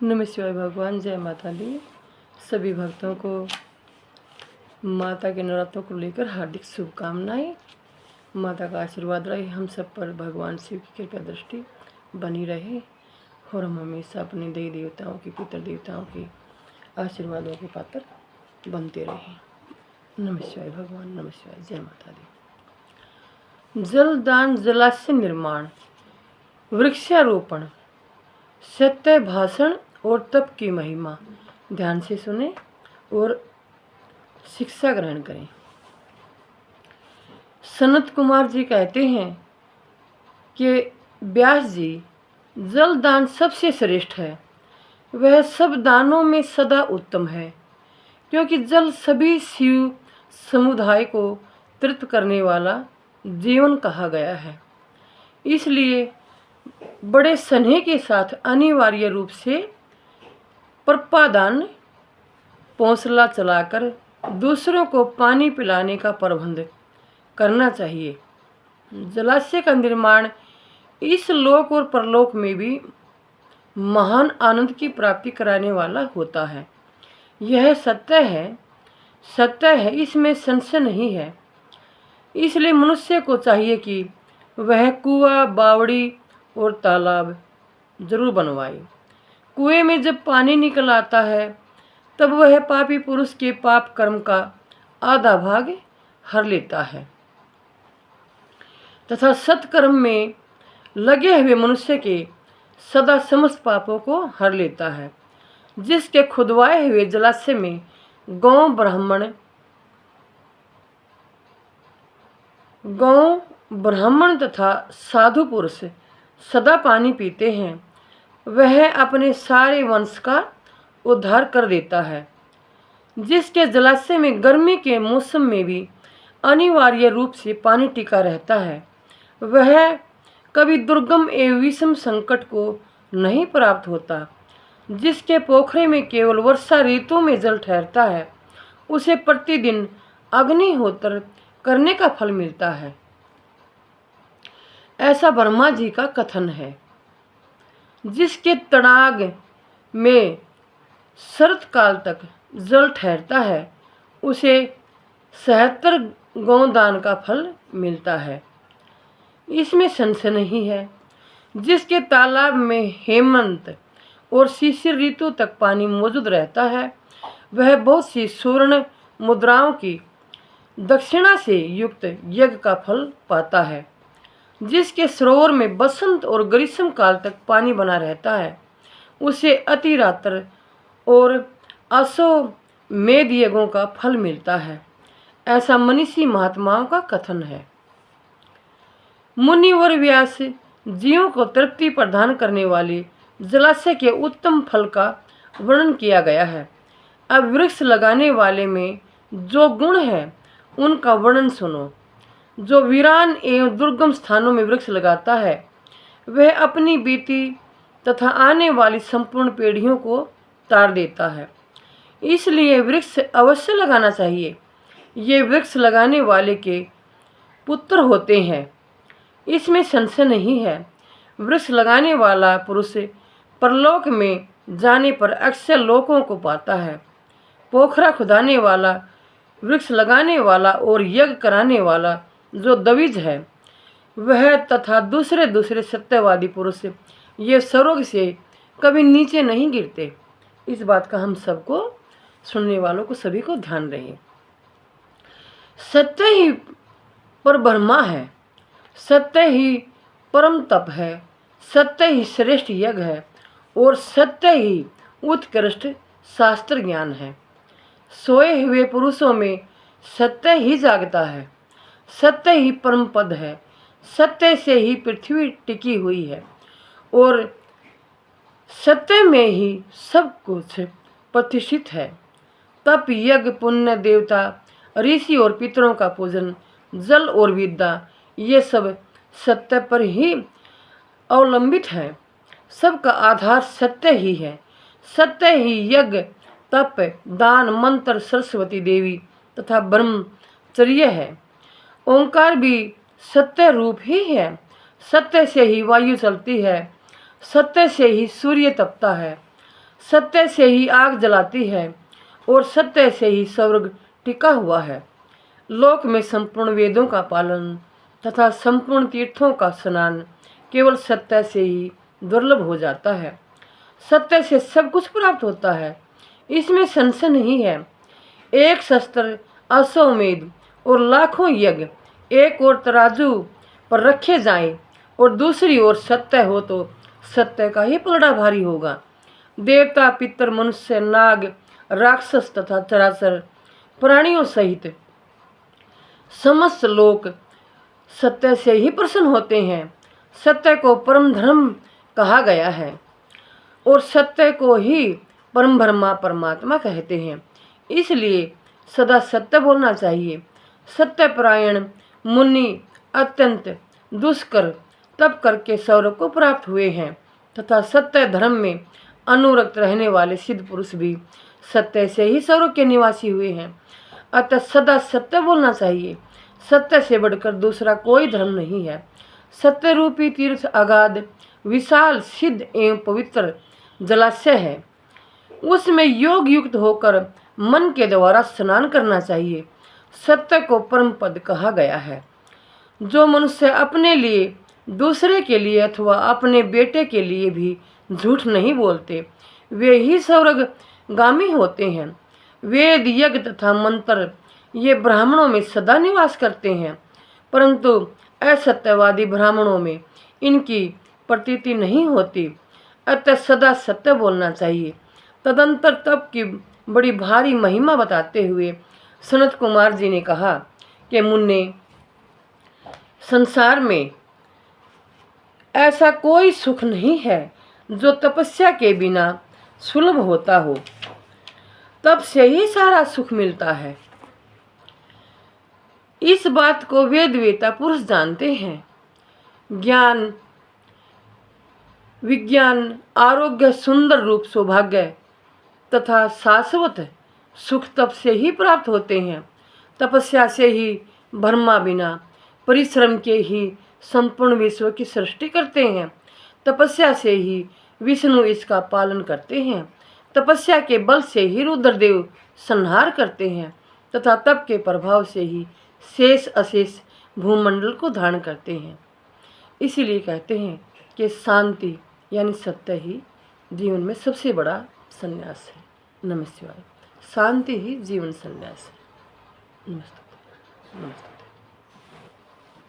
नमः शिवाय भगवान। जय माता दी। सभी भक्तों को माता के नवरात्रों को लेकर हार्दिक शुभकामनाएं। माता का आशीर्वाद रहे हम सब पर, भगवान शिव की कृपा दृष्टि बनी रहे और हम हमेशा अपने देवी देवताओं की, पितर देवताओं के आशीर्वादों के पात्र बनते रहें। नमः शिवाय भगवान। नमः शिवाय। जय माता दी। जलदान, जलाशय निर्माण, वृक्षारोपण, सत्य भाषण और तप की महिमा। ध्यान से सुने और शिक्षा ग्रहण करें। सनत कुमार जी कहते हैं कि व्यास जी, जल दान सबसे श्रेष्ठ है। वह सब दानों में सदा उत्तम है, क्योंकि जल सभी शिव समुदाय को तृप्त करने वाला जीवन कहा गया है। इसलिए बड़े स्नेह के साथ अनिवार्य रूप से प्रपादान पौंसला चलाकर दूसरों को पानी पिलाने का प्रबंध करना चाहिए। जलाशय का निर्माण इस लोक और परलोक में भी महान आनंद की प्राप्ति कराने वाला होता है। यह सत्य है, इसमें संशय नहीं है। इसलिए मनुष्य को चाहिए कि वह कुआं, बावड़ी और तालाब जरूर बनवाए। कुएं में जब पानी निकल आता है तब वह पापी पुरुष के पाप कर्म का आधा भाग हर लेता है तथा सत्कर्म में लगे हुए मनुष्य के सदा समस्त पापों को हर लेता है। जिसके खुदवाए हुए जलाशय में गौ ब्राह्मण तथा साधु पुरुष सदा पानी पीते हैं, वह अपने सारे वंश का उद्धार कर देता है। जिसके जलाशय में गर्मी के मौसम में भी अनिवार्य रूप से पानी टिका रहता है, वह कभी दुर्गम एवं विषम संकट को नहीं प्राप्त होता। जिसके पोखरे में केवल वर्षा ऋतु में जल ठहरता है, उसे प्रतिदिन अग्निहोत्र करने का फल मिलता है। ऐसा ब्रह्मा जी का कथन है। जिसके तड़ाग में शरत काल तक जल ठहरता है, उसे 76 गौदान का फल मिलता है। इसमें संशय नहीं है। जिसके तालाब में हेमंत और शिशिर ऋतु तक पानी मौजूद रहता है, वह बहुत सी स्वर्ण मुद्राओं की दक्षिणा से युक्त यज्ञ का फल पाता है। जिसके सरोवर में बसंत और ग्रीष्म काल तक पानी बना रहता है, उसे अतिरात्र और अश्वमेध यज्ञों का फल मिलता है। ऐसा मनीषी महात्माओं का कथन है। मुनि और व्यास जीवों को तृप्ति प्रदान करने वाले जलाशय के उत्तम फल का वर्णन किया गया है। अब वृक्ष लगाने वाले में जो गुण है, उनका वर्णन सुनो। जो वीरान एवं दुर्गम स्थानों में वृक्ष लगाता है, वह अपनी बीती तथा आने वाली संपूर्ण पीढ़ियों को तार देता है। इसलिए वृक्ष अवश्य लगाना चाहिए। ये वृक्ष लगाने वाले के पुत्र होते हैं, इसमें संशय नहीं है। वृक्ष लगाने वाला पुरुष परलोक में जाने पर अक्षय लोकों को पाता है। पोखरा खुदाने वाला, वृक्ष लगाने वाला और यज्ञ कराने वाला जो दविज है, वह तथा दूसरे सत्यवादी पुरुष ये स्वर्ग से कभी नीचे नहीं गिरते। इस बात का हम सबको, सुनने वालों को, सभी को ध्यान रहे। सत्य ही पर ब्रह्मा है, सत्य ही परम तप है, सत्य ही श्रेष्ठ यज्ञ है और सत्य ही उत्कृष्ट शास्त्र ज्ञान है। सोए हुए पुरुषों में सत्य ही जागता है, सत्य ही परम पद है, सत्य से ही पृथ्वी टिकी हुई है और सत्य में ही सब कुछ प्रतिष्ठित है। तप, यज्ञ, पुण्य, देवता, ऋषि और पितरों का पूजन, जल और विद्या, ये सब सत्य पर ही अवलंबित है। सबका आधार सत्य ही है। सत्य ही यज्ञ, तप, दान, मंत्र, सरस्वती देवी तथा ब्रह्मचर्य है। ओंकार भी सत्य रूप ही है। सत्य से ही वायु चलती है, सत्य से ही सूर्य तपता है, सत्य से ही आग जलाती है और सत्य से ही स्वर्ग टिका हुआ है। लोक में संपूर्ण वेदों का पालन तथा संपूर्ण तीर्थों का स्नान केवल सत्य से ही दुर्लभ हो जाता है। सत्य से सब कुछ प्राप्त होता है, इसमें संशय नहीं है। एक शस्त्र अश्वमेध और लाखों यज्ञ एक और तराजू पर रखे जाएं और दूसरी ओर सत्य हो तो सत्य का ही पलड़ा भारी होगा। देवता, पितर, मनुष्य, नाग, राक्षस तथा चराचर प्राणियों सहित समस्त लोग सत्य से ही प्रसन्न होते हैं। सत्य को परम धर्म कहा गया है और सत्य को ही परम ब्रह्मा परमात्मा कहते हैं। इसलिए सदा सत्य बोलना चाहिए। सत्यपरायण मुनि अत्यंत दुष्कर तप करके स्वर्ग को प्राप्त हुए हैं तथा सत्य धर्म में अनुरक्त रहने वाले सिद्ध पुरुष भी सत्य से ही स्वर्ग के निवासी हुए हैं। अतः सदा सत्य बोलना चाहिए। सत्य से बढ़कर दूसरा कोई धर्म नहीं है। सत्य रूपी तीर्थ अगाध विशाल सिद्ध एवं पवित्र जलाशय है। उसमें योग युक्त होकर मन के द्वारा स्नान करना चाहिए। सत्य को परम पद कहा गया है। जो मनुष्य अपने लिए, दूसरे के लिए अथवा अपने बेटे के लिए भी झूठ नहीं बोलते, वे ही स्वर्गगामी होते हैं। वेद, यज्ञ तथा मंत्र ये ब्राह्मणों में सदा निवास करते हैं, परंतु असत्यवादी ब्राह्मणों में इनकी प्रतीति नहीं होती। अतः सदा सत्य बोलना चाहिए। तदंतर तप की बड़ी भारी महिमा बताते हुए सनत कुमार जी ने कहा कि मुन्ने, संसार में ऐसा कोई सुख नहीं है जो तपस्या के बिना सुलभ होता हो। तप से ही सारा सुख मिलता है। इस बात को वेदवेता पुरुष जानते हैं। ज्ञान, विज्ञान, आरोग्य, सुंदर रूप, सौभाग्य तथा शाश्वत सुख तप से ही प्राप्त होते हैं। तपस्या से ही ब्रह्मा बिना परिश्रम के ही संपूर्ण विश्व की सृष्टि करते हैं। तपस्या से ही विष्णु इसका पालन करते हैं। तपस्या के बल से ही रुद्रदेव संहार करते हैं तथा तप के प्रभाव से ही शेष अशेष भूमंडल को धारण करते हैं। इसीलिए कहते हैं कि शांति यानी सत्य ही जीवन में सबसे बड़ा संन्यास है। नमः शिवाय। शांति ही जीवन संन्यास है। नमस्ते।